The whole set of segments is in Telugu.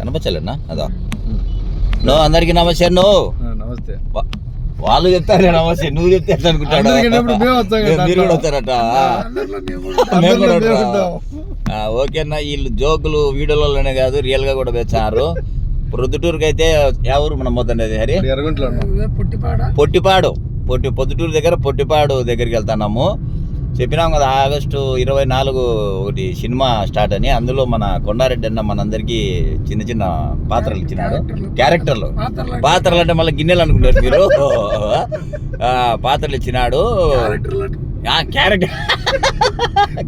కనపచ్చలేనా అదా నో అందరికి నమస్తే నమస్తే వాళ్ళు చెప్తారు నమస్తే నువ్వు చెప్తే అనుకుంటాడు మీరు కూడా వస్తారట ఓకేనా వీళ్ళు జోకులు వీడియోలలోనే కాదు రియల్ గా కూడా వచ్చారు ప్రొద్దుటూరుకి అయితే ఎవరు మనం పోతుండేది హరి పొట్టిపాడు పొద్దుటూరు దగ్గర పొట్టిపాడు దగ్గరికి వెళ్తున్నాము చెప్పినాం కదా ఆగస్టు 24 ఒకటి సినిమా స్టార్ట్ అని అందులో మన కొండారెడ్డి అన్న మనందరికీ చిన్న చిన్న పాత్రలు ఇచ్చినాడు క్యారెక్టర్లు అంటే మళ్ళీ గిన్నెలు అనుకున్నారు మీరు పాత్రలు ఇచ్చినాడు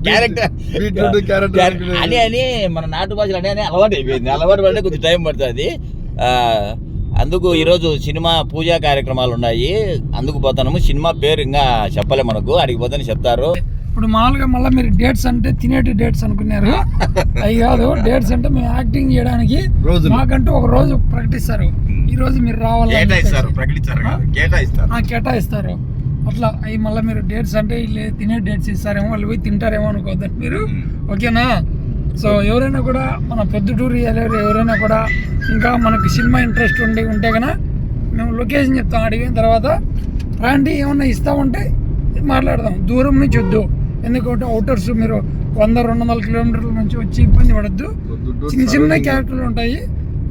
క్యారెక్టర్ అని మన నాటు భాషలు అని అలవాటు అయిపోయింది అలవాటు పడితే కొద్దిగా టైం పడుతుంది అందుకు ఈరోజు సినిమా పూజా కార్యక్రమాలు ఉన్నాయి అందుకు పోతాము సినిమా పేరు ఇంకా చెప్పలే మనకు అడిగి పోతాను చెప్తారు ఇప్పుడు మామూలుగా మళ్ళీ మీరు డేట్స్ అంటే తినేటి డేట్స్ అనుకున్నారు అవి కాదు డేట్స్ అంటే మేము యాక్టింగ్ చేయడానికి మాకంటూ ఒక రోజు ప్రకటిస్తారు ఈ రోజు మీరు రావాలి కేటాయిస్తారు అట్లా అవి మళ్ళీ మీరు డేట్స్ అంటే తినే డేట్స్ ఇస్తారేమో వాళ్ళు పోయి తింటారేమో అనుకోవద్దండి మీరు ఓకేనా సో ఎవరైనా కూడా మన పొద్దుటూరు ఎవరైనా కూడా ఇంకా మనకు సినిమా ఇంట్రెస్ట్ ఉంటే కన్నా మేము లొకేషన్ చెప్తాం అడిగిన తర్వాత రాండి ఏమన్నా ఇస్తామంటే మాట్లాడదాం దూరం నుంచి వద్దు ఎందుకంటే అవుటర్స్ మీరు 100-200 కిలోమీటర్ల నుంచి వచ్చి ఇబ్బంది పడద్దు చిన్న క్యారెక్టర్లు ఉంటాయి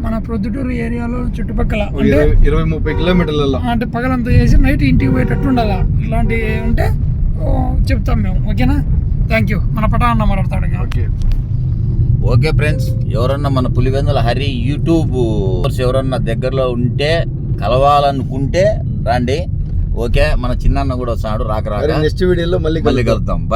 మన ప్రొద్దుటూరు ఏరియాలో చుట్టుపక్కల అంటే 20-30 కిలోమీటర్లలో అంటే పగలంతా చేసి నైట్ ఇంటికి పోయేటట్టు ఉండాలా ఇట్లాంటివి ఉంటే చెప్తాం మేము ఓకేనా థ్యాంక్ యూ మన పటాన్న మాట్లాడతాడు ఓకే ఫ్రెండ్స్ ఎవరన్నా మన పులివెందుల హరి యూట్యూబ్ ఎవరన్నా దగ్గరలో ఉంటే కలవాలనుకుంటే రండి ఓకే మన చిన్న కూడా వస్తాడు రాక నెక్స్ట్ వీడియోలో మళ్ళీ కలుద్దాం బాయ్.